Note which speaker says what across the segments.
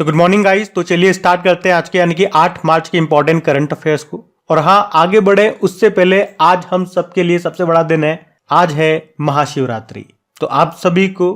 Speaker 1: तो good morning guys. तो चलिए स्टार्ट करते हैं आज के यानी कि 8 मार्च के इंपॉर्टेंट करंट अफेयर्स को। और हाँ, आगे बढ़े उससे पहले आज हम सबके लिए सबसे बड़ा दिन है, आज है महाशिवरात्रि। तो आप सभी को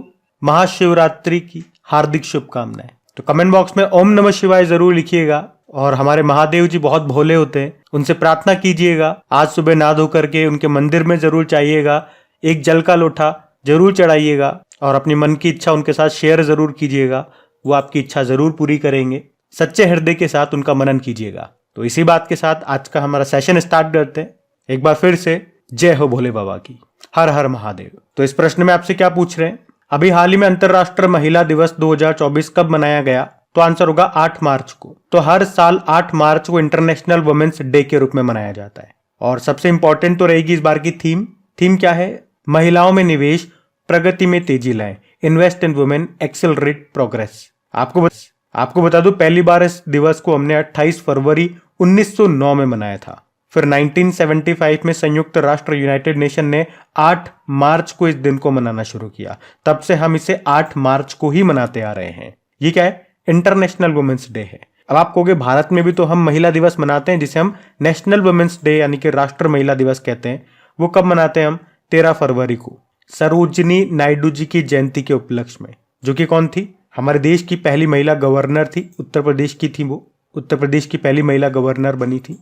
Speaker 1: महाशिवरात्रि की हार्दिक शुभकामनाएं। तो कमेंट बॉक्स में ओम नमः शिवाय जरूर लिखिएगा। और हमारे महादेव जी बहुत भोले होते हैं, उनसे प्रार्थना कीजिएगा। आज सुबह नहा धो करके उनके मंदिर में जरूर जाइएगा, एक जल का लोटा जरूर चढ़ाइएगा और अपनी मन की इच्छा उनके साथ शेयर जरूर कीजिएगा। वो आपकी इच्छा जरूर पूरी करेंगे। सच्चे हृदय के साथ उनका मनन कीजिएगा। तो इसी बात के साथ आज का हमारा सेशन स्टार्ट करते हैं। एक बार फिर से जय हो भोले बाबा की, हर हर महादेव। तो इस प्रश्न में आपसे क्या पूछ रहे हैं, अभी हाल ही में अंतरराष्ट्रीय महिला दिवस 2024 कब मनाया गया? तो आंसर होगा 8 मार्च को। तो हर साल 8 मार्च को इंटरनेशनल वुमेन्स डे के रूप में मनाया जाता है। और सबसे इंपॉर्टेंट तो रहेगी इस बार की थीम क्या है? महिलाओं में निवेश, प्रगति में तेजी लाएं, invest in women, accelerate progress. आपको बता दूं, पहली बार इस दिवस को हमने 28 फरवरी 1909 में मनाया था। फिर 1975 में संयुक्त राष्ट्र यूनाइटेड नेशन ने 8 मार्च को इस दिन को मनाना शुरू किया। तब से हम इसे 8 मार्च को ही मनाते आ रहे हैं। ये क्या है? इंटरनेशनल वुमेन्स डे है। अब आप कहोगे भारत में भी तो हम महिला दिवस मनाते हैं, जिसे हम नेशनल वुमेन्स डे यानी कि राष्ट्र महिला दिवस कहते हैं। वो कब मनाते हैं हम? 13 फरवरी को, सरोजिनी नायडू जी की जयंती के उपलक्ष्य में, जो कि कौन थी? हमारे देश की पहली महिला गवर्नर थी, उत्तर प्रदेश की थी। वो उत्तर प्रदेश की पहली महिला गवर्नर बनी थी।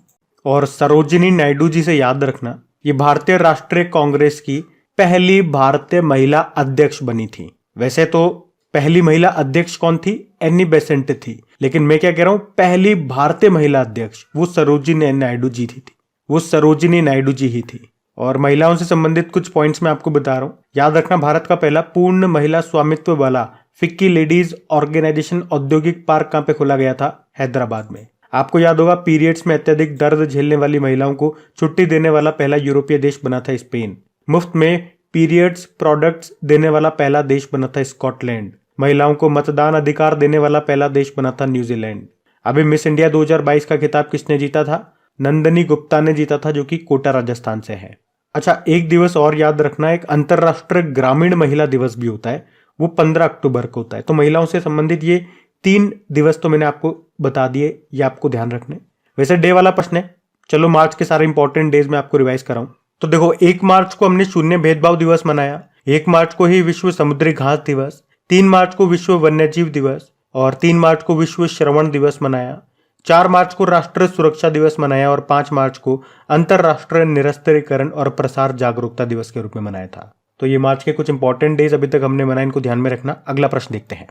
Speaker 1: और सरोजिनी नायडू जी से याद रखना, ये भारतीय राष्ट्रीय कांग्रेस की पहली भारतीय महिला अध्यक्ष बनी थी। वैसे तो पहली महिला अध्यक्ष कौन थी? एनी बेसेंट थी, लेकिन मैं क्या कह रहा हूं, पहली भारतीय महिला अध्यक्ष वो सरोजिनी नायडू जी थी। वो सरोजिनी नायडू जी ही थी। और महिलाओं से संबंधित कुछ पॉइंट्स मैं आपको बता रहा हूं, याद रखना। भारत का पहला पूर्ण महिला स्वामित्व वाला फिक्की लेडीज ऑर्गेनाइजेशन औद्योगिक पार्क कहां पे खोला गया था? हैदराबाद में। आपको याद होगा, पीरियड्स में अत्यधिक दर्द झेलने वाली महिलाओं को छुट्टी देने वाला पहला यूरोपीय देश बना था स्पेन। मुफ्त में पीरियड्स प्रोडक्ट्स देने वाला पहला देश बना था स्कॉटलैंड। महिलाओं को मतदान अधिकार देने वाला पहला देश बना था न्यूजीलैंड। अभी मिस इंडिया 2022 का खिताब किसने जीता था? नंदनी गुप्ता ने जीता था, जो कि कोटा राजस्थान से है। अच्छा, एक दिवस और याद रखना, एक अंतरराष्ट्रीय ग्रामीण महिला दिवस भी होता है, वो 15 अक्टूबर को होता है। तो महिलाओं से संबंधित ये 3 दिवस तो मैंने आपको बता दिए, ये आपको ध्यान रखने। वैसे डे वाला प्रश्न है, चलो मार्च के सारे इंपॉर्टेंट डेज में आपको रिवाइज कराऊं। तो देखो, 1 मार्च को हमने शून्य भेदभाव दिवस मनाया, 1 मार्च को ही विश्व समुद्री घास दिवस, 3 मार्च को विश्व वन्यजीव दिवस और 3 मार्च को विश्व श्रवण दिवस मनाया, 4 मार्च को राष्ट्रीय सुरक्षा दिवस मनाया और 5 मार्च को अंतरराष्ट्रीय निरस्त्रीकरण और प्रसार जागरूकता दिवस के रूप में मनाया था। तो ये मार्च के कुछ इंपॉर्टेंट डेज अभी तक हमने मनाए, इनको ध्यान में रखना। अगला प्रश्न देखते हैं।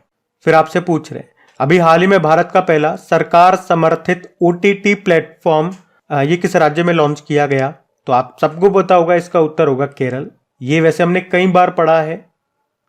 Speaker 1: फिर आपसे पूछ रहे, अभी हाल ही में भारत का पहला सरकार समर्थित OTT प्लेटफॉर्म ये किस राज्य में लॉन्च किया गया? तो आप सबको पता होगा, इसका उत्तर होगा केरल। ये वैसे हमने कई बार पढ़ा है,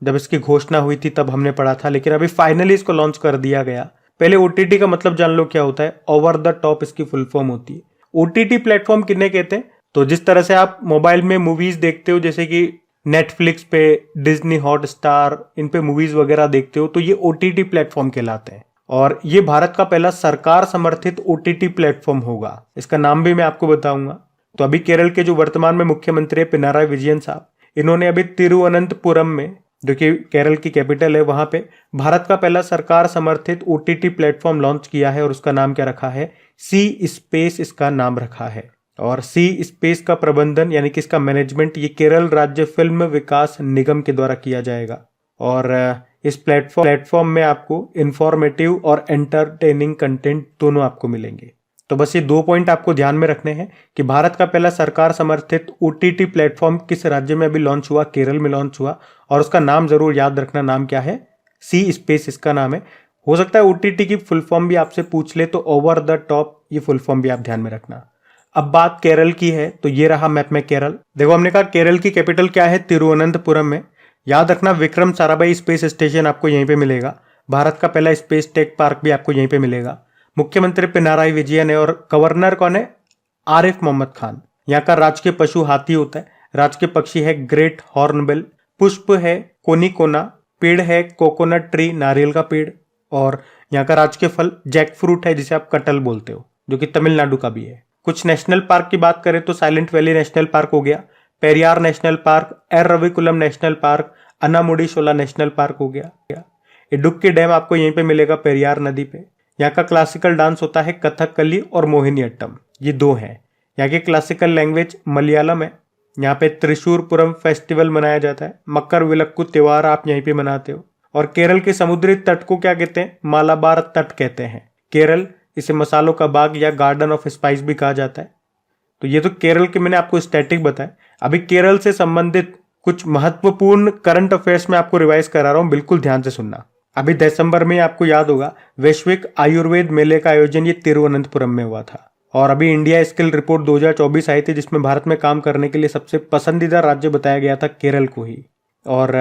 Speaker 1: जब इसकी घोषणा हुई थी तब हमने पढ़ा था, लेकिन अभी फाइनली इसको लॉन्च कर दिया गया। पहले OTT का मतलब जान लो क्या होता है। ओवर द टॉप इसकी फुल फॉर्म होती है। OTT प्लेटफॉर्म किन्हें कहते हैं? तो जिस तरह से आप मोबाइल में मूवीज देखते हो, जैसे कि नेटफ्लिक्स पे, डिज्नी हॉटस्टार, इन पे मूवीज वगैरह देखते हो, तो ये OTT प्लेटफॉर्म कहलाते हैं। और ये भारत का पहला सरकार समर्थित OTT प्लेटफॉर्म होगा। इसका नाम भी मैं आपको बताऊंगा। तो अभी केरल के जो वर्तमान में मुख्यमंत्री है पिनाराई विजयन साहब, इन्होंने अभी तिरुवनंतपुरम में, जो कि केरल की कैपिटल है, वहां पे भारत का पहला सरकार समर्थित OTT प्लेटफॉर्म लॉन्च किया है। और उसका नाम क्या रखा है? सी स्पेस इसका नाम रखा है। और सी स्पेस का प्रबंधन यानी कि इसका मैनेजमेंट ये केरल राज्य फिल्म विकास निगम के द्वारा किया जाएगा। और इस प्लेटफॉर्म में आपको इंफॉर्मेटिव और एंटरटेनिंग कंटेंट दोनों आपको मिलेंगे। तो बस ये 2 पॉइंट आपको ध्यान में रखने हैं कि भारत का पहला सरकार समर्थित OTT प्लेटफॉर्म किस राज्य में अभी लॉन्च हुआ? केरल में लॉन्च हुआ। और उसका नाम जरूर याद रखना, नाम क्या है? सी स्पेस इसका नाम है। हो सकता है OTT की फुल फॉर्म भी आपसे पूछ ले, तो ओवर द टॉप ये फुल फॉर्म भी आप ध्यान में रखना। अब बात केरल की है, तो ये रहा मैप में केरल। देखो, हमने कहा केरल की कैपिटल क्या है? तिरुवनंतपुरम में। याद रखना, विक्रम साराभाई स्पेस स्टेशन आपको यहीं पे मिलेगा। भारत का पहला स्पेस टेक पार्क भी आपको यहीं पे मिलेगा। मुख्यमंत्री पिनाराई विजयन है और गवर्नर कौन है? आरिफ मोहम्मद खान। यहाँ का राजकीय पशु हाथी होता है। राजकीय पक्षी है ग्रेट हॉर्नबिल। पुष्प है कोनिकोना। पेड़ है कोकोनट ट्री, नारियल का पेड़। और यहाँ का राजकीय फल जैक फ्रूट है, जिसे आप कटल बोलते हो, जो कि तमिलनाडु का भी है। कुछ नेशनल पार्क की बात करें तो साइलेंट वैली नेशनल पार्क हो गया, Periyar national park, Eravikulam national park, Anamudi Shola national park हो गया। इडुक्की डैम आपको यहीं पे मिलेगा पेरियार नदी पे। यहाँ का क्लासिकल डांस होता है कथकली और मोहिनीअट्टम, ये दो हैं। यहाँ की क्लासिकल लैंग्वेज मलयालम है। यहाँ पे त्रिशूरपुरम फेस्टिवल मनाया जाता है। मकर विलक्कू त्योहार आप यहीं पे मनाते हो। और केरल के समुद्री तट को क्या कहते हैं? मालाबार तट कहते हैं। केरल इसे मसालों का बाग या गार्डन ऑफ स्पाइस भी कहा जाता है। तो ये तो केरल के मैंने आपको स्टैटिक बताया। अभी केरल से संबंधित कुछ महत्वपूर्ण करंट अफेयर्स में आपको रिवाइज करा रहा हूं, बिल्कुल ध्यान से सुनना। अभी दिसंबर में आपको याद होगा वैश्विक आयुर्वेद मेले का आयोजन ये तिरुवनंतपुरम में हुआ था। और अभी इंडिया स्किल रिपोर्ट 2024 आई थी, जिसमें भारत में काम करने के लिए सबसे पसंदीदा राज्य बताया गया था केरल को ही। और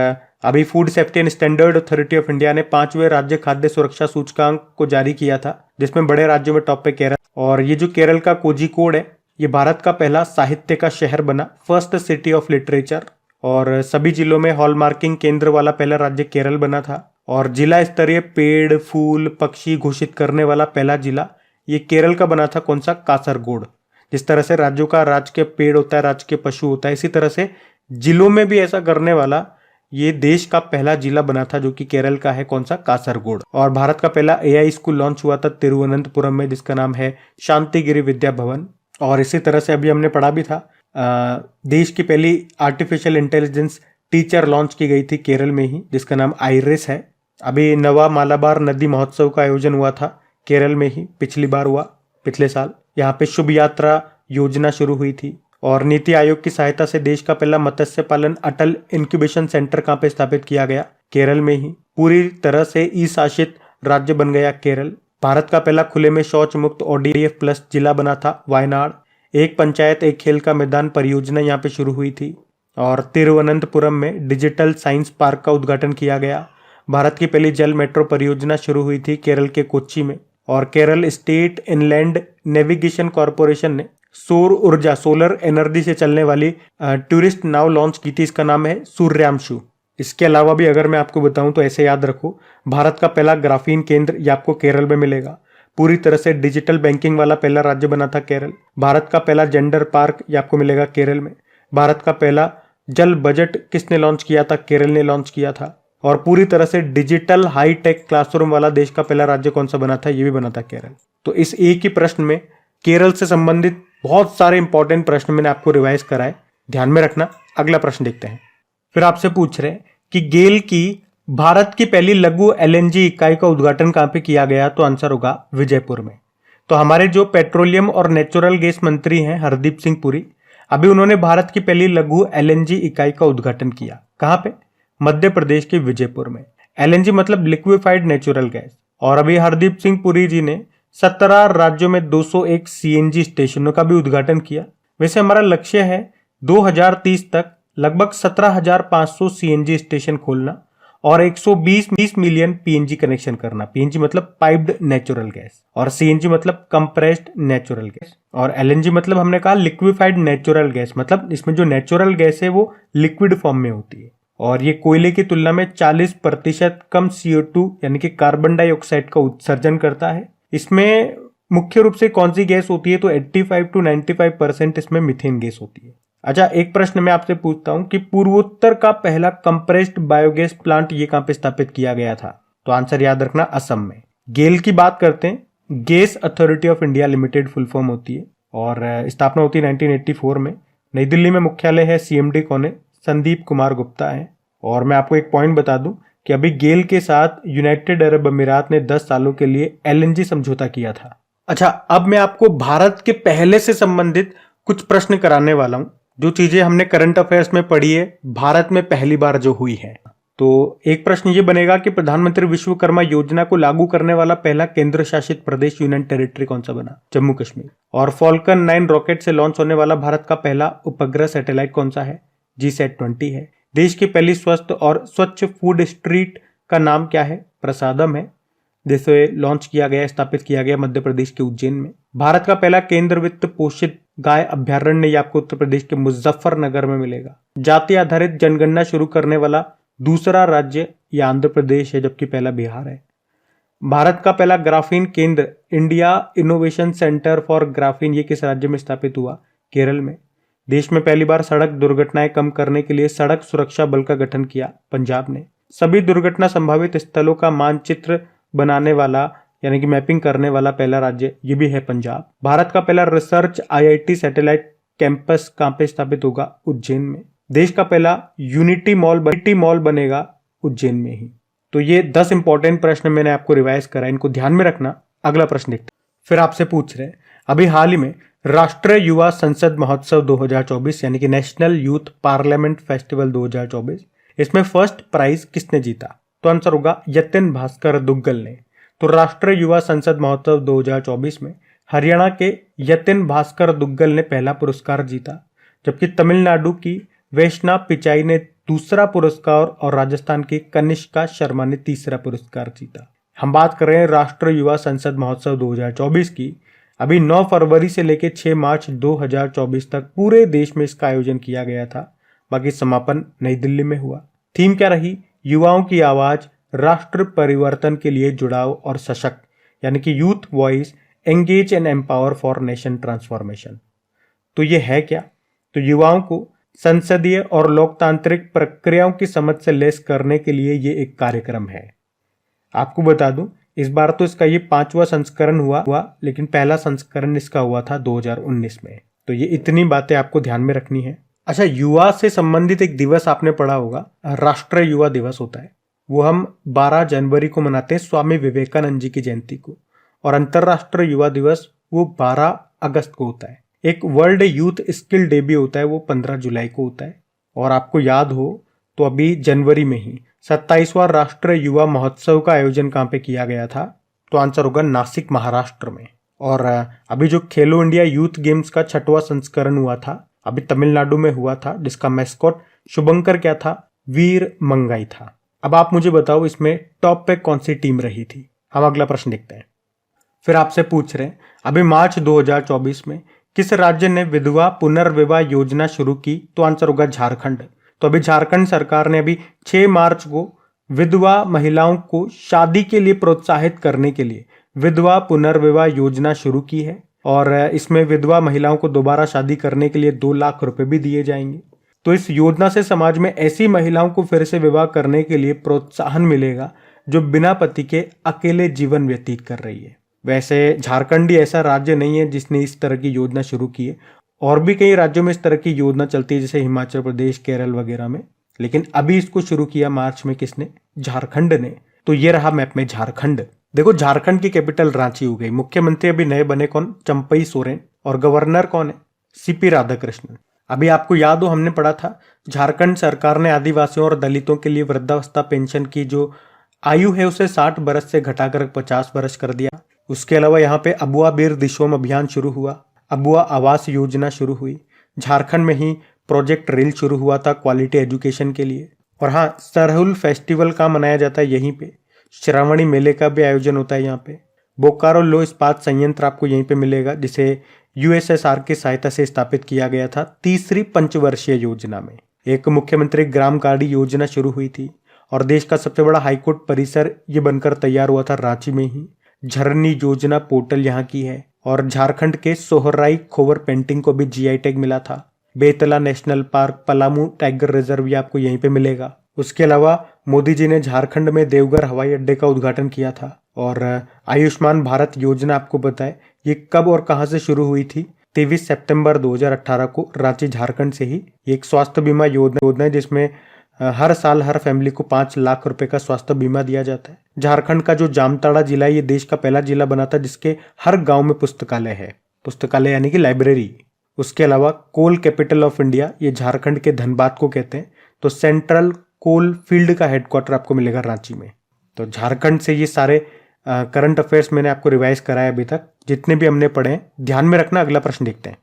Speaker 1: अभी food safety and standard authority of India ने 5वें राज्य खाद्य सुरक्षा सूचकांक को जारी किया था, जिसमें बड़े राज्यों में टॉप पे केरल। और ये जो केरल का कोझिकोड है, ये भारत का पहला साहित्य का शहर बना, फर्स्ट सिटी ऑफ लिटरेचर। और सभी जिलों में हॉलमार्किंग केंद्र वाला पहला राज्य केरल बना था। और जिला स्तरीय पेड़ फूल पक्षी घोषित करने वाला पहला जिला ये केरल का बना था। कौन सा? कासरगोड। जिस तरह से राज्यों का राज्य के पेड़ होता है, राज्य के पशु होता है, इसी तरह से जिलों में भी ऐसा करने वाला ये देश का पहला जिला बना था, जो कि केरल का है। कौन सा? कासरगोड। और भारत का पहला एआई स्कूल लॉन्च हुआ था तिरुवनंतपुरम में, जिसका नाम है शांतिगिरी विद्या भवन। और इसी तरह से अभी हमने पढ़ा भी था, देश की पहली आर्टिफिशियल इंटेलिजेंस टीचर लॉन्च की गई थी केरल में ही, जिसका नाम आइरिस है। अभी नवा मालाबार नदी महोत्सव का आयोजन हुआ था केरल में ही, पिछली बार हुआ, पिछले साल। यहाँ पे शुभ यात्रा योजना शुरू हुई थी। और नीति आयोग की सहायता से देश का पहला मत्स्य पालन अटल इंक्यूबेशन सेंटर कहाँ पे स्थापित किया गया? केरल में ही। पूरी तरह से ई शासित राज्य बन गया केरल। भारत का पहला खुले में शौच मुक्त ODF प्लस जिला बना था वायनाड। एक पंचायत एक खेल का मैदान परियोजना यहाँ पे शुरू हुई थी। और तिरुवनंतपुरम में डिजिटल साइंस पार्क का उद्घाटन किया गया। भारत की पहली जल मेट्रो परियोजना शुरू हुई थी केरल के कोच्चि में। और Kerala state inland navigation corporation ने सौर ऊर्जा सोलर एनर्जी से चलने वाली टूरिस्ट नाव लॉन्च की थी, इसका नाम है सूर्यांशु। इसके अलावा भी अगर मैं आपको बताऊं तो ऐसे याद रखो, भारत का पहला ग्राफीन केंद्र ये आपको केरल में मिलेगा। पूरी तरह से डिजिटल बैंकिंग वाला पहला राज्य बना था केरल। भारत का पहला जेंडर पार्क ये आपको मिलेगा केरल में। भारत का पहला जल बजट किसने लॉन्च किया था? केरल ने लॉन्च किया था। और पूरी तरह से डिजिटल हाई टेक क्लासरूम वाला देश का पहला राज्य कौन सा बना था? ये भी बना था केरल। तो इस एक ही प्रश्न में केरल से संबंधित बहुत सारे इंपॉर्टेंट प्रश्न मैंने आपको रिवाइज कराए, ध्यान में रखना। अगला प्रश्न देखते हैं। फिर आपसे पूछ रहे हैं कि गेल की भारत की पहली लघु LNG इकाई का उद्घाटन कहां पे किया गया? तो आंसर होगा विजयपुर में। तो हमारे जो पेट्रोलियम और नेचुरल गैस मंत्री हैं हरदीप सिंह पुरी, अभी उन्होंने भारत की पहली लघु LNG इकाई का उद्घाटन किया। कहां पे? मध्य प्रदेश के विजयपुर में। LNG मतलब लिक्विफाइड नेचुरल गैस। और अभी हरदीप सिंह पुरी जी ने 17 राज्यों में 201 CNG स्टेशनों का भी उद्घाटन किया। वैसे हमारा लक्ष्य है 2030 तक लगभग 17,500 CNG स्टेशन खोलना और 120 मिलियन PNG कनेक्शन करना। PNG मतलब पाइप्ड नेचुरल गैस और CNG मतलब कंप्रेस्ड नेचुरल गैस। और LNG मतलब हमने कहा लिक्विफाइड नेचुरल गैस, मतलब इसमें जो नेचुरल गैस है वो लिक्विड फॉर्म में होती है। और ये कोयले की तुलना में 40% कम CO2 यानी कि कार्बन डाइऑक्साइड का उत्सर्जन करता है। इसमें मुख्य रूप से कौन सी गैस होती है? तो 85 to 95% इसमें मीथेन गैस होती है। अच्छा, एक प्रश्न मैं आपसे पूछता हूं कि पूर्वोत्तर का पहला कंप्रेस्ड बायोगैस प्लांट ये कहां पे स्थापित किया गया था? तो आंसर याद रखना, असम में। गेल की बात करते हैं। Gas authority of India limited full form होती है और स्थापना होती है 1984 में। नई दिल्ली में मुख्यालय है। CMD कौन है? संदीप कुमार गुप्ता है। और मैं आपको एक पॉइंट बता दूं कि अभी गेल के साथ यूनाइटेड अरब अमीरात ने 10 सालों के लिए LNG समझौता किया था। अच्छा, अब मैं आपको भारत के पहले से संबंधित कुछ प्रश्न कराने वाला हूं, जो चीजें हमने करंट अफेयर्स में पढ़ी है, भारत में पहली बार जो हुई है। तो एक प्रश्न ये बनेगा कि प्रधानमंत्री विश्वकर्मा योजना को लागू करने वाला पहला केंद्र शासित प्रदेश यूनियन टेरिटरी कौन सा बना? जम्मू कश्मीर। और फॉल्कन 9 रॉकेट से लॉन्च होने वाला भारत का पहला उपग्रह सैटेलाइट कौन सा है? GSAT-20 है। देश की पहली स्वस्थ और स्वच्छ फूड स्ट्रीट का नाम क्या है? प्रसादम है, जिसे लॉन्च किया गया, स्थापित किया गया मध्य प्रदेश के उज्जैन में। भारत का पहला केंद्र वित्त पोषित गाय अभ्यारण्य ये आपको उत्तर प्रदेश के मुजफ्फरनगर में मिलेगा। जाति आधारित जनगणना शुरू करने वाला दूसरा राज्य ये आंध्र प्रदेश है, जबकि पहला बिहार है। भारत का पहला ग्राफीन केंद्र India innovation centre for graphene ये किस राज्य में स्थापित हुआ? केरल में। देश में पहली बार सड़क दुर्घटनाएं कम करने के लिए सड़क सुरक्षा बल का गठन किया, पंजाब ने। सभी दुर्घटना संभावित स्थलों का मानचित्र बनाने वाला यानी कि मैपिंग करने वाला पहला राज्य ये भी है पंजाब। भारत का पहला रिसर्च IIT सैटेलाइट कैंपस कहाँ पे स्थापित होगा? उज्जैन में। देश का पहला यूनिटी मॉल बनेगा उज्जैन में ही। तो ये 10 इंपॉर्टेंट प्रश्न मैंने आपको रिवाइज करा, इनको ध्यान में रखना। अगला प्रश्न देखते हैं। फिर आपसे पूछ रहे हैं, अभी हाल ही में राष्ट्रीय युवा संसद महोत्सव 2024 यानी कि नेशनल यूथ पार्लियामेंट फेस्टिवल 2024, इसमें फर्स्ट प्राइज किसने जीता? तो आंसर होगा यतिन भास्कर दुग्गल ने। तो राष्ट्रीय युवा संसद महोत्सव 2024 में हरियाणा के यतिन भास्कर दुग्गल ने पहला पुरस्कार जीता, जबकि तमिलनाडु की वैष्णा पिचाई ने दूसरा पुरस्कार और राजस्थान की कनिष्का शर्मा ने तीसरा पुरस्कार जीता। हम बात कर रहे हैं राष्ट्रीय युवा संसद महोत्सव 2024 की। अभी 9 फरवरी से लेकर 6 मार्च 2024 तक पूरे देश में इसका आयोजन किया गया था। बाकी समापन नई दिल्ली में हुआ। थीम क्या रही? युवाओं की आवाज, राष्ट्र परिवर्तन के लिए जुड़ाव और सशक्त, यानी कि youth voice engage and empower for nation transformation. तो ये है क्या? तो युवाओं को संसदीय और लोकतांत्रिक प्रक्रियाओं की समझ से लेस करने के लिए ये एक कार्यक्रम है। आपको बता दूं, इस बार तो इसका ये 5वां संस्करण हुआ, लेकिन पहला संस्करण इसका हुआ था 2019 में। तो ये इतनी बातें आपको ध्यान में रखनी है। अच्छा, युवा से संबंधित एक दिवस आपने पढ़ा होगा, राष्ट्रीय युवा दिवस होता है। वो हम 12 जनवरी को मनाते हैं, स्वामी विवेकानंद जी की जयंती को। और अंतरराष्ट्रीय युवा दिवस वो 12 अगस्त को होता है। एक वर्ल्ड यूथ स्किल डे भी होता है, वो 15 जुलाई को होता है। और आपको याद हो तो अभी जनवरी में ही 27वां राष्ट्रीय युवा महोत्सव का आयोजन कहाँ पे किया गया था? तो आंसर होगा नासिक, महाराष्ट्र में। और अभी जो खेलो इंडिया यूथ गेम्स का 6वां संस्करण हुआ था, अभी तमिलनाडु में हुआ था, जिसका मैस्कॉट शुभंकर क्या था? वीर मंगाई था। अब आप मुझे बताओ, इसमें टॉप पे कौन सी टीम रही थी? हम अगला प्रश्न देखते हैं। फिर आपसे पूछ रहे हैं, अभी मार्च 2024 में किस राज्य ने विधवा पुनर्विवाह योजना शुरू की? तो आंसर होगा झारखंड। तो अभी झारखंड सरकार ने अभी 6 मार्च को विधवा महिलाओं को शादी के लिए प्रोत्साहित करने के लिए विधवा पुनर्विवाह योजना शुरू की है। और इसमें विधवा महिलाओं को दोबारा शादी करने के लिए 2 लाख रुपए भी दिए जाएंगे। तो इस योजना से समाज में ऐसी महिलाओं को फिर से विवाह करने के लिए प्रोत्साहन मिलेगा जो बिना पति के अकेले जीवन व्यतीत कर रही है। वैसे झारखंड ही ऐसा राज्य नहीं है जिसने इस तरह की योजना शुरू की है। और भी कई राज्यों में इस तरह की योजना चलती है, जैसे हिमाचल प्रदेश, केरल वगैरह में। लेकिन अभी इसको शुरू किया मार्च में किसने? झारखंड ने। तो ये रहा मैप में झारखंड। देखो, झारखंड की कैपिटल रांची हो गई। मुख्यमंत्री अभी नए बने कौन? चंपई सोरेन। और गवर्नर कौन है? CP राधाकृष्णन। अभी आपको याद हो, हमने पढ़ा था झारखंड सरकार ने आदिवासियों और दलितों के लिए वृद्धावस्था पेंशन की जो आयु है उसे 60 बरस से घटाकर 50 बरस कर दिया। उसके अलावा यहाँ पे अबुआ बीर दिशोम अभियान शुरू हुआ, अबुआ आवास योजना शुरू हुई। झारखंड में ही प्रोजेक्ट रेल शुरू हुआ था क्वालिटी एजुकेशन के लिए। और हाँ, सरहुल फेस्टिवल का मनाया जाता है यहीं पे। श्रावणी मेले का भी आयोजन होता है यहाँ पे। बोकारो लो इस्पात संयंत्र आपको यहीं पे मिलेगा, जिसे USSR की सहायता से स्थापित किया गया था 3री पंचवर्षीय योजना में। एक मुख्यमंत्री ग्राम गाड़ी योजना शुरू हुई थी। और देश का सबसे बड़ा हाईकोर्ट परिसर ये बनकर तैयार हुआ था रांची में ही। झरनी योजना पोर्टल यहाँ की है। और झारखंड के सोहराई खोवर पेंटिंग को भी GI टैग मिला था। Betla national park, Palamu tiger reserve भी आपको यहीं पे मिलेगा। उसके अलावा मोदी जी ने झारखंड में देवघर हवाई अड्डे का उद्घाटन किया था। और आयुष्मान भारत योजना आपको पता है ये कब और कहां से शुरू हुई थी? 23 सितंबर 2018 को रांची झारखंड से ही। एक स्वास्थ्य बीमा योजना है जिसमें हर साल हर फैमिली को 5 लाख रुपए का स्वास्थ्य बीमा दिया जाता है। झारखंड का जो जामताड़ा जिला है ये देश का पहला जिला बना था जिसके हर गांव में पुस्तकालय है। पुस्तकालय यानी कि लाइब्रेरी। उसके अलावा कोल कैपिटल ऑफ इंडिया ये झारखंड के धनबाद को कहते हैं। तो सेंट्रल कोल फील्ड का हेडक्वार्टर आपको मिलेगा रांची में। तो झारखंड से ये सारे करंट अफेयर्स मैंने आपको रिवाइज कराया अभी तक, जितने भी हमने पढ़े हैं। ध्यान में रखना। अगला प्रश्न देखते हैं।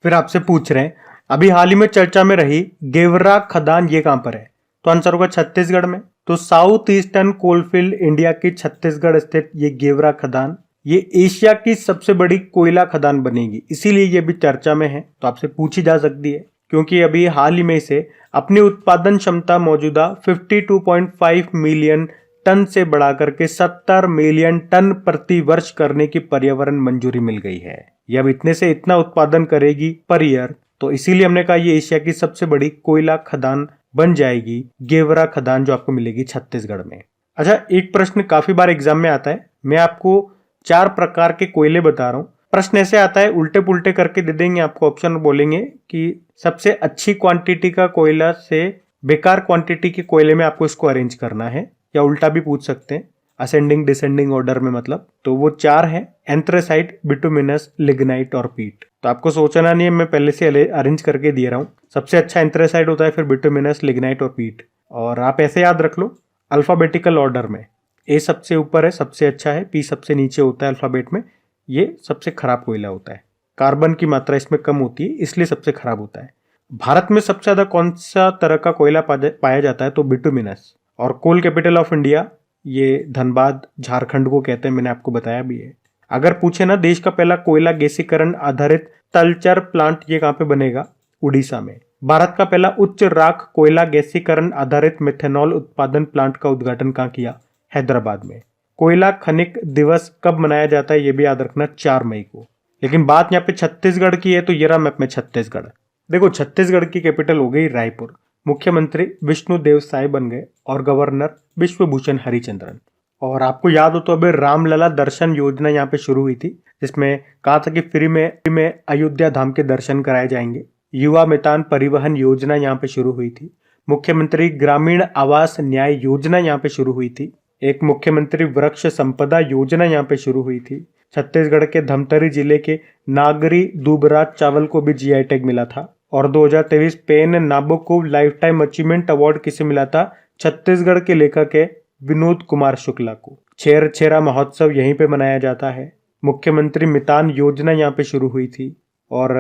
Speaker 1: फिर आपसे पूछ रहे हैं, अभी हाल ही में चर्चा में रही गेवरा खदान ये कहां पर है? तो आंसर होगा छत्तीसगढ़ में। तो साउथ ईस्टर्न कोलफील्ड इंडिया की छत्तीसगढ़ स्थित ये गेवरा खदान ये एशिया की सबसे बड़ी कोयला खदान बनेगी, इसीलिए ये भी चर्चा में है। तो आपसे पूछी जा सकती है क्योंकि अभी हाल ही में इसे अपनी उत्पादन क्षमता मौजूदा 52.5 मिलियन टन से बढ़ाकर के 70 मिलियन टन प्रति वर्ष करने की पर्यावरण मंजूरी मिल गई है। ये अब इतने से इतना उत्पादन करेगी पर ईयर। तो इसीलिए हमने कहा ये एशिया की सबसे बड़ी कोयला खदान बन जाएगी गेवरा खदान जो आपको मिलेगी छत्तीसगढ़ में। अच्छा, एक प्रश्न काफी बार एग्जाम में आता है, मैं आपको 4 प्रकार के कोयले बता रहा हूं। प्रश्न ऐसे आता है, उल्टे पुल्टे करके दे देंगे आपको ऑप्शन, बोलेंगे कि सबसे अच्छी क्वांटिटी का कोयला से बेकार क्वांटिटी के कोयले में आपको इसको अरेंज करना है, या उल्टा भी पूछ सकते हैं, असेंडिंग डिसेंडिंग ऑर्डर में मतलब। तो वो 4 है, एंथ्रेसाइट, बिटुमिनस, लिग्नाइट और पीट। तो आपको सोचना नहीं है, मैं पहले से अरेंज करके दे रहा हूँ। सबसे अच्छा एंथ्रेसाइट होता है, फिर बिटुमिनस, लिग्नाइट और पीट। और आप ऐसे याद रख लो अल्फाबेटिकल ऑर्डर में, ए सबसे ऊपर है, सबसे अच्छा है, पी सबसे नीचे होता है अल्फाबेट में, ये सबसे खराब कोयला होता है। कार्बन की मात्रा इसमें कम होती है, इसलिए सबसे खराब होता है। भारत में सबसे ज्यादा कौन सा तरह का कोयला पाया जाता है? तो बिटुमिनस। और कोल कैपिटल ऑफ इंडिया, ये धनबाद झारखंड को कहते हैं, मैंने आपको बताया भी है। अगर पूछे ना देश का पहला कोयला गैसीकरण आधारित तलचर प्लांट ये कहां पे बनेगा? उड़ीसा में। भारत का पहला उच्च राख कोयला गैसीकरण आधारित मेथनॉल उत्पादन प्लांट का उद्घाटन कहां किया? हैदराबाद में। कोयला खनिक दिवस कब मनाया जाता है? ये भी याद रखना, 4 मई को। लेकिन बात यहाँ पे छत्तीसगढ़ की है, तो ये रहा मैप में छत्तीसगढ़। देखो, छत्तीसगढ़ की कैपिटल हो गई रायपुर, मुख्यमंत्री विष्णुदेव साय बन गए और गवर्नर विश्वभूषण हरिचंद्रन। और आपको याद हो तो अभी रामलला दर्शन योजना यहाँ पे शुरू हुई थी, जिसमें कहा था कि फ्री में अयोध्या धाम के दर्शन कराए जाएंगे। युवा मितान परिवहन योजना यहाँ पे शुरू हुई थी। मुख्यमंत्री ग्रामीण आवास न्याय योजना यहाँ पे शुरू हुई थी। एक मुख्यमंत्री वृक्ष संपदा योजना यहाँ पे शुरू हुई थी। छत्तीसगढ़ के धमतरी जिले के नागरी दुबराज चावल को भी जीआई टैग मिला था। और 2023 PEN Nabokov lifetime achievement award किसे मिला था? छत्तीसगढ़ के लेखक है विनोद कुमार शुक्ला को। छेर छेरा महोत्सव यहीं पे मनाया जाता है। मुख्यमंत्री मितान योजना यहाँ पे शुरू हुई थी। और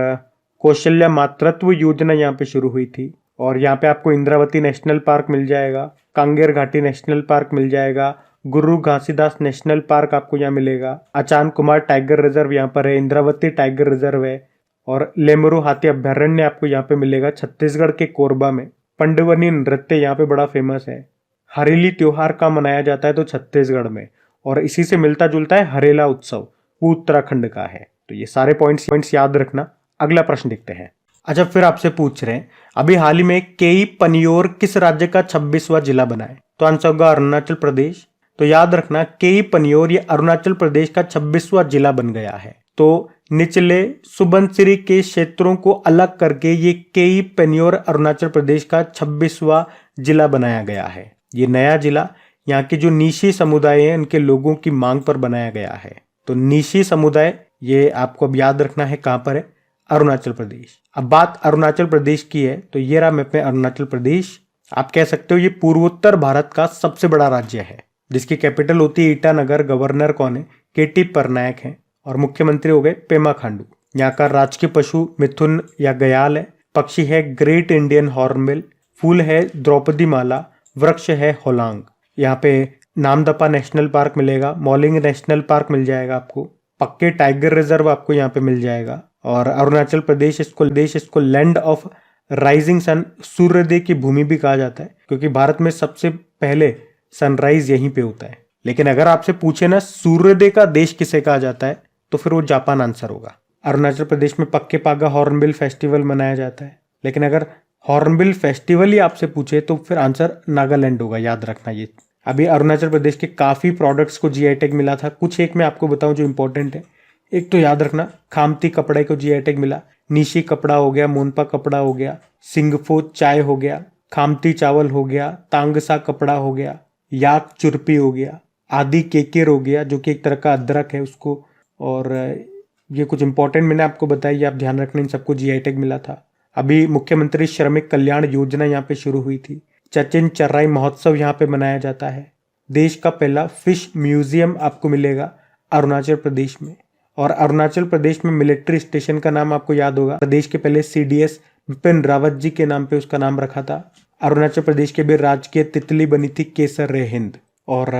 Speaker 1: कौशल्या मातृत्व योजना यहाँ पे शुरू हुई थी। और यहाँ पे आपको इंद्रावती नेशनल पार्क मिल जाएगा, कांगेर घाटी नेशनल पार्क मिल जाएगा, गुरु घासीदास नेशनल पार्क आपको यहाँ मिलेगा, अचान कुमार टाइगर रिजर्व यहाँ पर है, इंद्रावती टाइगर रिजर्व है, और लेमरू हाथी अभ्यारण्य आपको यहाँ पे मिलेगा छत्तीसगढ़ के कोरबा में। पंडवनी नृत्य यहाँ पे बड़ा फेमस है। हरेली त्योहार का मनाया जाता है तो छत्तीसगढ़ में, और इसी से मिलता जुलता है हरेला उत्सव, वो उत्तराखंड का है। तो ये सारे पॉइंट्स याद रखना। अगला प्रश्न देखते हैं। अच्छा, फिर आपसे पूछ रहे हैं अभी हाल ही में केई पनियोर किस राज्य का 26वां जिला बना है? तो आंसर होगा अरुणाचल प्रदेश। तो याद रखना, केई पनियोर ये अरुणाचल प्रदेश का 26वां जिला बन गया है। तो निचले सुबनसिरी के क्षेत्रों को अलग करके ये केई पनियोर अरुणाचल प्रदेश का 26वां जिला बनाया गया है। ये नया जिला यहाँ के जो नीशी समुदाय हैं उनके लोगों की मांग पर बनाया गया है। तो नीशी समुदाय ये आपको अब याद रखना है कहां पर है? अरुणाचल प्रदेश। अब बात अरुणाचल प्रदेश की है तो ये रहा मैप में अरुणाचल प्रदेश। आप कह सकते हो ये पूर्वोत्तर भारत का सबसे बड़ा राज्य है, जिसकी कैपिटल होती है ईटानगर। गवर्नर कौन है? केटी परनायक हैं। और मुख्यमंत्री हो गए पेमा खांडू। यहाँ का राजकीय पशु मिथुन या गयाल है। पक्षी है ग्रेट इंडियन हॉर्नबिल। फूल है द्रौपदी माला। वृक्ष है होलांग। यहाँ पे नामदफा नेशनल पार्क मिलेगा, मॉलिंग नेशनल पार्क मिल जाएगा आपको, पक्के टाइगर रिजर्व आपको यहाँ पे मिल जाएगा। और अरुणाचल प्रदेश इसको लैंड ऑफ राइजिंग सन, सूर्योदय की भूमि भी कहा जाता है, क्योंकि भारत में सबसे पहले सनराइज यहीं पे होता है। लेकिन अगर आपसे पूछे ना सूर्योदय का देश किसे कहा जाता है, तो फिर वो जापान आंसर होगा। अरुणाचल प्रदेश में पक्के पागा हॉर्नबिल फेस्टिवल मनाया जाता है। लेकिन अगर हॉर्नबिल फेस्टिवल ही आपसे पूछे तो फिर आंसर नागालैंड होगा, याद रखना ये। अभी अरुणाचल प्रदेश के काफी प्रोडक्ट्स को जीआई टैग मिला था, कुछ एक मैं आपको बताऊं जो इंपॉर्टेंट है। एक तो याद रखना, खामती कपड़े को जीआई टैग मिला, निशी कपड़ा हो गया, मोनपा कपड़ा हो गया, सिंगफो चाय हो गया, खामती चावल हो गया, तांगसा कपड़ा हो गया, याक चुरपी हो गया, आदि केकेर हो गया जो कि एक तरह का अदरक है उसको। और ये कुछ इंपॉर्टेंट मैंने आपको बताया, आप ध्यान रखना, इन सबको जीआई टैग मिला था। अभी मुख्यमंत्री श्रमिक कल्याण योजना यहाँ पे शुरू हुई थी। चचिन चर्राई महोत्सव यहाँ पे मनाया जाता है। देश का पहला फिश म्यूजियम आपको मिलेगा अरुणाचल प्रदेश में। और अरुणाचल प्रदेश में मिलिट्री स्टेशन का नाम आपको याद होगा, प्रदेश के पहले सीडीएस बिपिन रावत जी के नाम पे उसका नाम रखा था। अरुणाचल प्रदेश के भी राजकीय तितली बनी थी केसर रे हिंद। और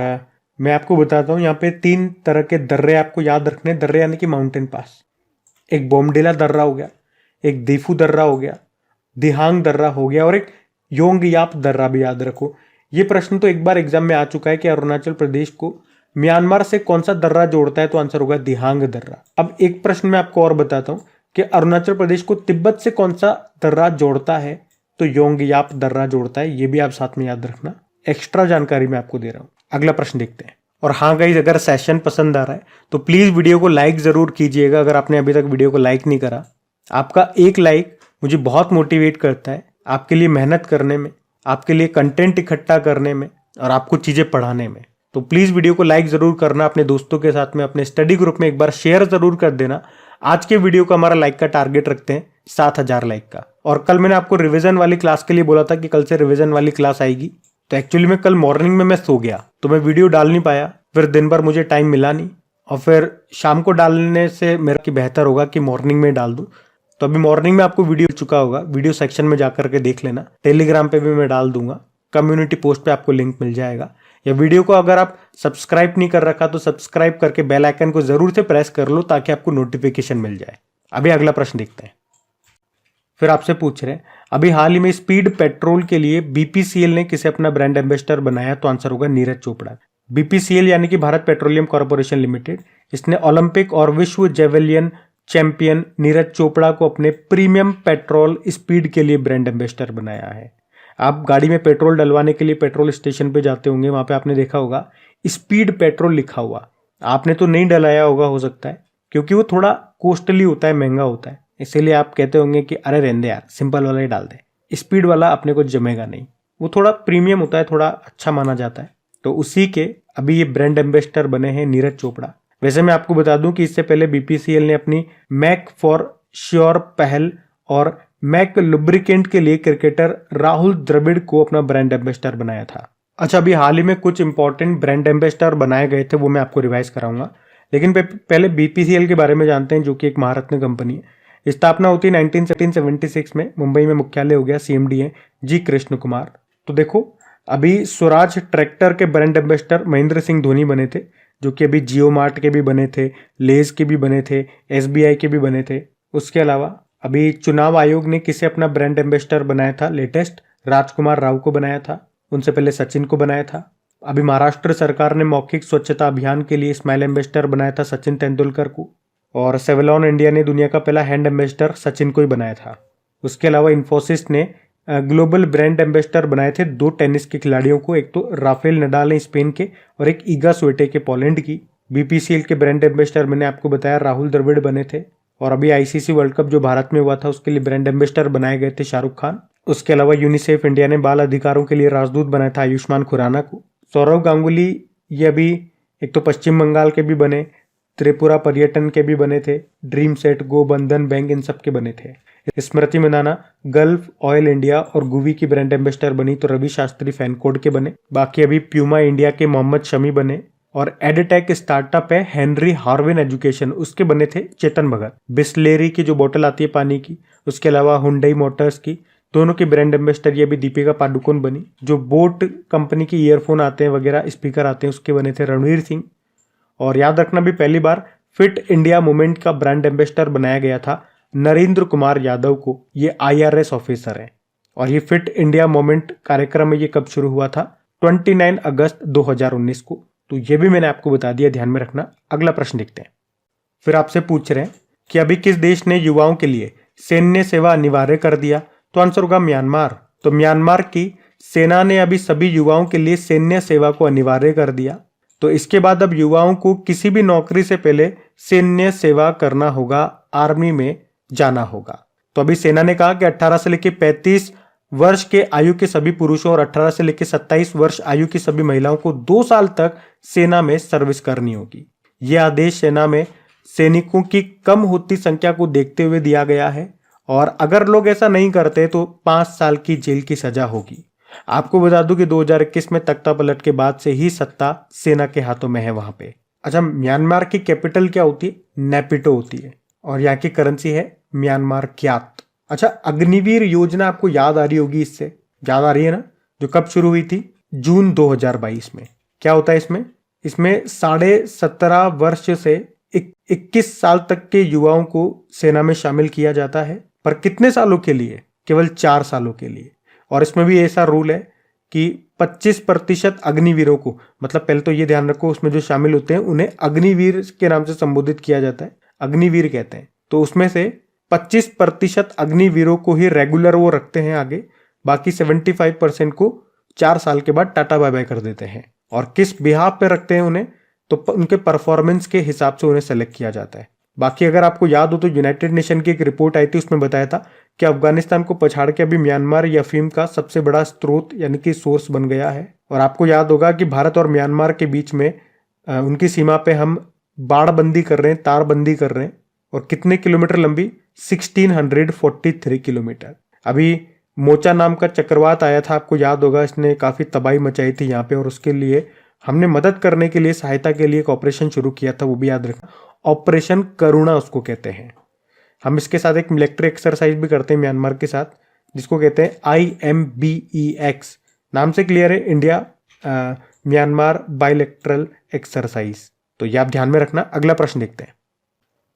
Speaker 1: मैं आपको बताता हूँ यहाँ पे 3 तरह के दर्रे आपको याद रखने। दर्रे यानी कि माउंटेन पास। एक बोमडिला दर्रा हो गया, एक दीफू दर्रा हो गया, दिहांग दर्रा हो गया, और एक योंगयाप दर्रा भी याद रखो। ये प्रश्न तो एक बार एग्जाम में आ चुका है कि अरुणाचल प्रदेश को म्यांमार से कौन सा दर्रा जोड़ता है, तो आंसर होगा दिहांग दर्रा। अब एक प्रश्न मैं आपको और बताता हूं कि अरुणाचल प्रदेश को तिब्बत से कौन सा दर्रा जोड़ता है, तो योंग याप दर्रा जोड़ता है, ये भी आप साथ में याद रखना। एक्स्ट्रा जानकारी मैं आपको दे रहा हूँ। अगला प्रश्न देखते हैं। और हाँ गाइस, अगर सेशन पसंद आ रहा है तो प्लीज वीडियो को लाइक जरूर कीजिएगा। अगर आपने अभी तक वीडियो को लाइक नहीं करा, आपका एक लाइक मुझे बहुत मोटिवेट करता है आपके लिए मेहनत करने में, आपके लिए कंटेंट इकट्ठा करने में और आपको चीजें पढ़ाने में। तो प्लीज वीडियो को लाइक जरूर करना, अपने दोस्तों के साथ में, अपने स्टडी ग्रुप में एक बार शेयर जरूर कर देना। आज के वीडियो का हमारा लाइक का टारगेट रखते हैं 7,000 लाइक का। और कल मैंने आपको रिवीजन वाली क्लास के लिए बोला था कि कल से रिवीजन वाली क्लास आएगी, तो एक्चुअली में कल मॉर्निंग में मैं सो गया तो मैं वीडियो डाल नहीं पाया, फिर दिन भर मुझे टाइम मिला नहीं, और फिर शाम को डालने से मेरा कि बेहतर होगा कि मॉर्निंग में डाल दूं। तो अभी मॉर्निंग में आपको वीडियो चुका होगा, वीडियो सेक्शन में जाकर के देख लेना। टेलीग्राम पे भी मैं डाल दूंगा, कम्युनिटी पोस्ट पे आपको लिंक मिल जाएगा। या वीडियो को अगर आप सब्सक्राइब नहीं कर रखा तो सब्सक्राइब करके बेल आइकन को जरूर से प्रेस कर लो ताकि आपको नोटिफिकेशन मिल जाए। अभी अगला प्रश्न देखते हैं। फिर आपसे पूछ रहे हैं, अभी हाल ही में स्पीड पेट्रोल के लिए बीपीसीएल ने किसे अपना ब्रांड एम्बेसडर बनाया? तो आंसर होगा नीरज चोपड़ा। बीपीसीएल यानी कि भारत पेट्रोलियम कॉर्पोरेशन लिमिटेड, इसने ओलंपिक और विश्व जेवलिन चैंपियन नीरज चोपड़ा को अपने प्रीमियम पेट्रोल स्पीड के लिए ब्रांड एम्बेसडर बनाया है। आप गाड़ी में पेट्रोल डलवाने के लिए पेट्रोल स्टेशन पे जाते होंगे, वहां पे आपने देखा होगा स्पीड पेट्रोल लिखा हुआ। आपने तो नहीं डलाया होगा हो सकता है, क्योंकि वो थोड़ा कॉस्टली होता है, महंगा होता है, इसीलिए आप कहते होंगे कि अरे रहने दे यार, सिंपल वाला ही डाल दे, स्पीड वाला अपने को जमेगा नहीं। वो थोड़ा प्रीमियम होता है, थोड़ा अच्छा माना जाता है। तो उसी के अभी ये ब्रांड एम्बेसडर बने हैं नीरज चोपड़ा। वैसे मैं आपको बता दूं कि इससे पहले बीपीसीएल ने अपनी मैक फॉर श्योर पहल और मैक लुब्रिकेंट के लिए क्रिकेटर राहुल द्रविड़ को अपना ब्रांड एम्बेसडर बनाया था। अच्छा, अभी हाल ही में कुछ इंपॉर्टेंट ब्रांड एम्बेसडर बनाए गए थे, वो मैं आपको रिवाइज कराऊंगा। लेकिन पहले बीपीसीएल के बारे में जानते हैं, जो कि एक महारत्न कंपनी है। स्थापना होती है 1976 में, मुंबई में मुख्यालय हो गया, सीएमडी है जी कृष्ण कुमार। तो देखो, अभी स्वराज ट्रैक्टर के ब्रांड एम्बेसडर महेंद्र सिंह धोनी बने थे, जो कि अभी जियो मार्ट के भी बने थे, लेज के भी बने थे, एसबीआई के भी बने थे। उसके अलावा अभी चुनाव आयोग ने किसे अपना ब्रांड एम्बेसडर बनाया था? लेटेस्ट राजकुमार राव को बनाया था, उनसे पहले सचिन को बनाया था। अभी महाराष्ट्र सरकार ने मौखिक स्वच्छता अभियान के लिए स्माइल एम्बेसडर बनाया था सचिन तेंदुलकर को, और सेवलॉन इंडिया ने दुनिया का पहला हैंड एम्बेसडर सचिन को ही बनाया था। उसके अलावा इन्फोसिस ने ग्लोबल ब्रांड एम्बेसडर बनाए थे 2 टेनिस के खिलाड़ियों को, एक तो राफेल नडाल स्पेन के और एक ईगा स्विएटेक के पोलैंड की। बीपीसीएल के ब्रांड एम्बेसडर मैंने आपको बताया राहुल द्रविड़ बने थे। और अभी आईसीसी वर्ल्ड कप जो भारत में हुआ था उसके लिए ब्रांड एम्बेसडर बनाए गए थे शाहरुख खान। उसके अलावा यूनिसेफ इंडिया ने बाल अधिकारों के लिए राजदूत बनाया था आयुष्मान खुराना को। सौरव गांगुली ये अभी एक तो पश्चिम बंगाल के भी बने, त्रिपुरा पर्यटन के भी बने थे, ड्रीम सेट, गो बंधन बैंक, इन सब के बने थे। स्मृति मंदाना गल्फ ऑयल इंडिया और गुवी की ब्रांड एम्बेसडर बनी, तो रवि शास्त्री फैनकोड के बने। बाकी अभी प्यूमा इंडिया के मोहम्मद शमी बने, और एडटेक स्टार्टअप है हेनरी हार्विन एजुकेशन, उसके बने थे चेतन भगत। बिस्लेरी की जो बोतल आती है पानी की, उसके अलावा हुंडई मोटर्स की, दोनों की ब्रांड एम्बेसडर ये भी दीपिका पादुकोण बनी। जो बोट कंपनी की ईयरफोन आते हैं वगैरह, स्पीकर आते हैं, उसके बने थे रणवीर सिंह। और याद रखना भी पहली बार फिट इंडिया मूवमेंट का ब्रांड एम्बेसडर बनाया गया था नरेंद्र कुमार यादव को, ये आईआरएस ऑफिसर है। और ये फिट इंडिया मूवमेंट कार्यक्रम में ये कब शुरू हुआ था? 29 अगस्त 2019 को। तो ये भी मैंने आपको बता दिया, ध्यान में रखना। अगला प्रश्न देखते हैं। फिर आपसे पूछ रहे हैं कि अभी किस देश ने युवाओं के लिए सैन्य सेवा अनिवार्य कर दिया? तो आंसर होगा म्यांमार। तो म्यांमार की सेना ने अभी सभी युवाओं के लिए सैन्य सेवा को अनिवार्य कर दिया। तो इसके बाद अब युवाओं को किसी भी नौकरी से पहले सैन्य सेवा करना होगा, आर्मी में जाना होगा। तो अभी सेना ने कहा कि 18 से लेकर 35 वर्ष के आयु के सभी पुरुषों और 18 से लेकर 27 वर्ष आयु की सभी महिलाओं को 2 साल तक सेना में सर्विस करनी होगी। यह आदेश सेना में सैनिकों की कम होती संख्या को देखते हुए दिया गया है, और अगर लोग ऐसा नहीं करते तो 5 साल की जेल की सजा होगी। आपको बता दूं कि 2021 में तख्ता पलट के बाद से ही सत्ता सेना के हाथों में है वहां पे। अच्छा, म्यांमार की कैपिटल क्या होती है? नेपिटो होती है, और यहाँ की करेंसी है म्यांमार क्यात। अच्छा, अग्निवीर योजना आपको याद आ रही होगी, इससे याद आ रही है ना, जो कब शुरू हुई थी? जून 2022 में। क्या होता है इसमें? इसमें 17.5 वर्ष से 21 साल तक के युवाओं को सेना में शामिल किया जाता है, पर कितने सालों के लिए? केवल 4 सालों के लिए। और इसमें भी ऐसा रूल है कि 25% अग्निवीरों को, मतलब पहले तो ये ध्यान रखो, उसमें जो शामिल होते हैं उन्हें अग्निवीर के नाम से संबोधित किया जाता है, अग्निवीर कहते हैं। तो उसमें से 25% अग्निवीरों को ही रेगुलर वो रखते हैं आगे, बाकी 75% को 4 साल के बाद टाटा बाय बाय कर देते हैं। और किस बिहाफ पे रखते हैं उन्हें, तो उनके परफॉर्मेंस के हिसाब से उन्हें सेलेक्ट किया जाता है। बाकी अगर आपको याद हो तो यूनाइटेड नेशन की एक रिपोर्ट आई थी, उसमें बताया था कि अफगानिस्तान को पछाड़ के अभी म्यांमार ये अफीम का सबसे बड़ा स्रोत यानी कि सोर्स बन गया है। और आपको याद होगा कि भारत और म्यांमार के बीच में उनकी सीमा पे हम बाड़बंदी कर रहे हैं, तारबंदी कर रहे हैं। और कितने किलोमीटर लंबी, 1643 किलोमीटर। अभी मोचा नाम का चक्रवात आया था, आपको याद होगा, इसने काफी तबाही मचाई थी यहाँ पे, और उसके लिए हमने मदद करने के लिए, सहायता के लिए एक ऑपरेशन शुरू किया था, वो भी याद रखना, ऑपरेशन करुणा उसको कहते हैं। हम इसके साथ एक मिलिट्री एक्सरसाइज भी करते हैं म्यांमार के साथ, जिसको कहते हैं IMBEX। नाम से क्लियर है, इंडिया म्यांमार बायलैटरल एक्सरसाइज। तो ये आप ध्यान में रखना। अगला प्रश्न देखते हैं।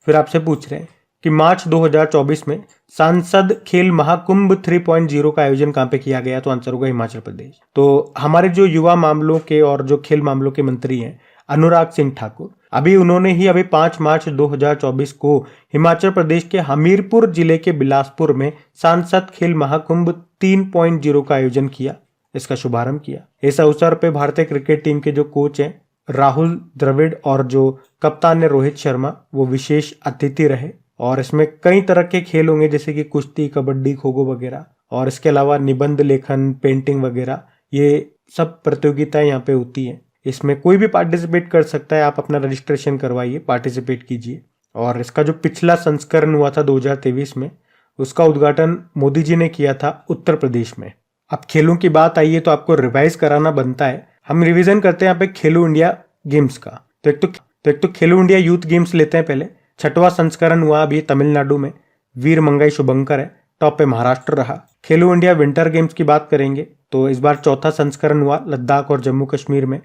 Speaker 1: फिर आपसे पूछ रहे हैं कि मार्च 2024 में सांसद खेल महाकुंभ 3.0 का आयोजन कहां पे किया गया, तो आंसर होगा हिमाचल प्रदेश। तो हमारे जो युवा मामलों के और जो खेल मामलों के मंत्री हैं अनुराग सिंह ठाकुर, अभी 5 मार्च 2024 को हिमाचल प्रदेश के हमीरपुर जिले के बिलासपुर में सांसद खेल महाकुंभ 3.0 का आयोजन किया, इसका शुभारंभ किया। इस अवसर पे भारतीय क्रिकेट टीम के जो कोच हैं राहुल द्रविड़ और जो कप्तान है रोहित शर्मा, वो विशेष अतिथि रहे। और इसमें कई तरह के खेल होंगे, जैसे कि कुश्ती, कबड्डी, खो खो वगैरह, और इसके अलावा निबंध लेखन, पेंटिंग वगैरह, ये सब प्रतियोगिताएं यहाँ पे होती हैं। इसमें कोई भी पार्टिसिपेट कर सकता है, आप अपना रजिस्ट्रेशन करवाइए, पार्टिसिपेट कीजिए। और इसका जो पिछला संस्करण हुआ था 2023 में, उसका उद्घाटन मोदी जी ने किया था उत्तर प्रदेश में। अब खेलों की बात आई है तो आपको रिवाइज कराना बनता है। हम रिवीजन करते हैं यहाँ पे खेलो इंडिया गेम्स का। तो एक तो खेलो इंडिया यूथ गेम्स लेते हैं पहले। 6वां संस्करण हुआ अभी तमिलनाडु में, वीर मंगाई शुभंकर है, टॉप पे महाराष्ट्र रहा। खेलो इंडिया विंटर गेम्स की बात करेंगे तो इस बार 4था संस्करण हुआ लद्दाख और जम्मू कश्मीर में।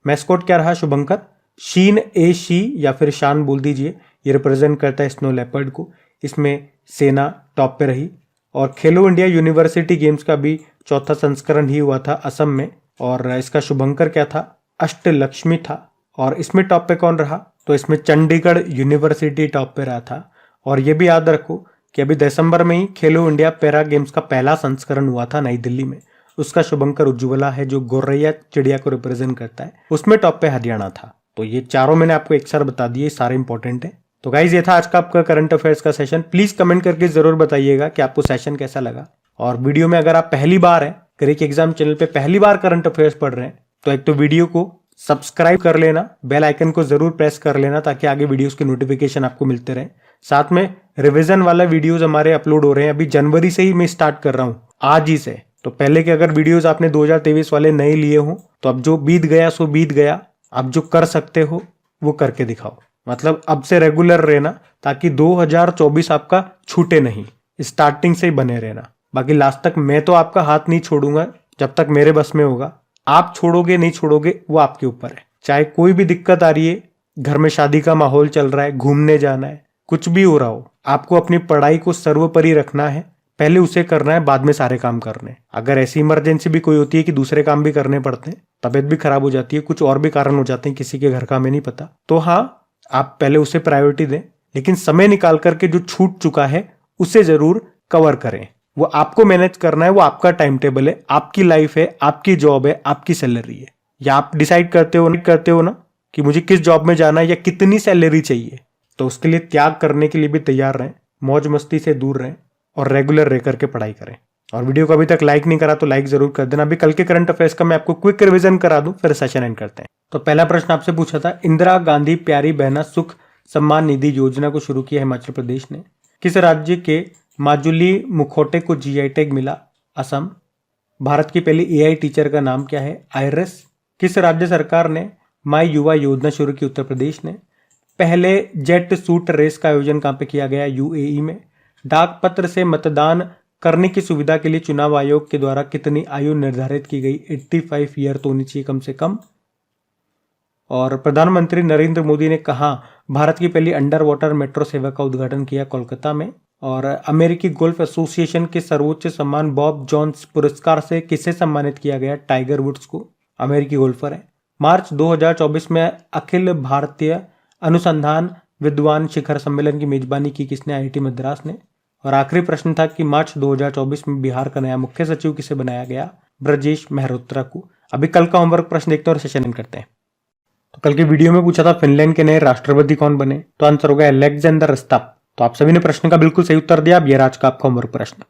Speaker 1: मैस्कोट क्या रहा शुभंकर, शीन ए शी या फिर शान बोल दीजिए, ये रिप्रेजेंट करता है स्नो लेपर्ड को। इसमें सेना टॉप पे रही। और खेलो इंडिया यूनिवर्सिटी गेम्स का भी 4था संस्करण ही हुआ था असम में, और इसका शुभंकर क्या था, अष्टलक्ष्मी था। और इसमें टॉप पे कौन रहा, तो इसमें चंडीगढ़ यूनिवर्सिटी टॉप पे रहा था। और ये भी याद रखो कि अभी दिसंबर में ही खेलो इंडिया पैरा गेम्स का पहला संस्करण हुआ था नई दिल्ली में, उसका शुभंकर उज्ज्वला है जो गोरैया चिड़िया को रिप्रेजेंट करता है, उसमें टॉप पे हरियाणा था। तो ये चारों मैंने आपको एक साथ बता दिए, सारे इंपॉर्टेंट है। तो गाइज ये था आज का आपका करंट अफेयर्स का सेशन। प्लीज कमेंट करके जरूर बताइएगा कि आपको सेशन कैसा लगा। और वीडियो में अगर आप पहली बार हैं, क्रिक एग्जाम चैनल पे पहली बार करंट अफेयर्स पढ़ रहे हैं, तो एक तो वीडियो को सब्सक्राइब कर लेना, बेल आइकन को जरूर प्रेस कर लेना ताकि आगे वीडियोस के नोटिफिकेशन आपको मिलते रहे। साथ में रिवीजन वाला वीडियोस हमारे अपलोड हो रहे हैं, अभी जनवरी से ही मैं स्टार्ट कर रहा हूँ, आज ही से। तो पहले के अगर वीडियोस आपने 2023 वाले नहीं लिए हो तो अब जो बीत गया सो बीत गया, अब जो कर सकते हो वो करके दिखाओ। मतलब अब से रेगुलर रहना ताकि 2024 आपका छूटे नहीं, स्टार्टिंग से ही बने रहना। बाकी लास्ट तक मैं तो आपका हाथ नहीं छोड़ूंगा जब तक मेरे बस में होगा। आप छोड़ोगे नहीं छोड़ोगे वो आपके ऊपर है। चाहे कोई भी दिक्कत आ रही है, घर में शादी का माहौल चल रहा है, घूमने जाना है, कुछ भी हो रहा हो, आपको अपनी पढ़ाई को सर्वोपरि रखना है। पहले उसे करना है, बाद में सारे काम करने हैं। अगर ऐसी इमरजेंसी भी कोई होती है कि दूसरे काम भी करने पड़ते हैं, तबीयत भी खराब हो जाती है, कुछ और भी कारण हो जाते हैं, किसी के घर का हमें नहीं पता, तो हाँ आप पहले उसे प्रायोरिटी दें। लेकिन समय निकाल करके जो छूट चुका है उसे जरूर कवर करें। वो आपको मैनेज करना है, वो आपका टाइम टेबल है, आपकी लाइफ है, आपकी जॉब है, आपकी सैलरी है। या आप डिसाइड करते हो ना कि मुझे किस जॉब में जाना है या कितनी सैलरी चाहिए, तो उसके लिए त्याग करने के लिए भी तैयार रहें, मौज मस्ती से दूर रहें और रेगुलर रह करके पढ़ाई करें। और वीडियो को अभी तक लाइक नहीं करा तो लाइक जरूर कर देना। अभी कल के करंट अफेयर्स का मैं आपको क्विक रिवीजन करा दूं, फिर सेशन एंड करते हैं। तो पहला प्रश्न आपसे पूछा था, इंदिरा गांधी प्यारी बहना सुख सम्मान निधि योजना को शुरू किया हिमाचल प्रदेश ने। किस राज्य के माजुली मुखोटे को जीआई टैग मिला? असम। भारत की पहली एआई टीचर का नाम क्या है? आयरस। किस राज्य सरकार ने माई युवा योजना शुरू की? उत्तर प्रदेश ने। पहले जेट सूट रेस का आयोजन कहां पे किया गया? यूएई में। डाक पत्र से मतदान करने की सुविधा के लिए चुनाव आयोग के द्वारा कितनी आयु निर्धारित की गई? 85 ईयर तो होनी चाहिए कम से कम। और प्रधानमंत्री नरेंद्र मोदी ने कहा भारत की पहली अंडर वाटर मेट्रो सेवा का उद्घाटन किया? कोलकाता में। और अमेरिकी गोल्फ एसोसिएशन के सर्वोच्च सम्मान बॉब जोन्स पुरस्कार से किसे सम्मानित किया गया? टाइगर वुड्स को, अमेरिकी गोल्फर है। मार्च 2024 में अखिल भारतीय अनुसंधान विद्वान शिखर सम्मेलन की मेजबानी की किसने? आईआईटी मद्रास ने। और आखिरी प्रश्न था कि मार्च 2024 में बिहार का नया मुख्य सचिव किसे बनाया गया? ब्रजेश मेहरोत्रा को। अभी कल का होमवर्क प्रश्न देखते हैं और सेशन एंड करते हैं। तो कल के वीडियो में पूछा था फिनलैंड के नए राष्ट्रपति कौन बने, तो आंसर होगा अलेक्जेंडर रस्ताप। तो आप सभी ने प्रश्न का बिल्कुल सही उत्तर दिया। अब ये आज का आपका होमवर्क प्रश्न।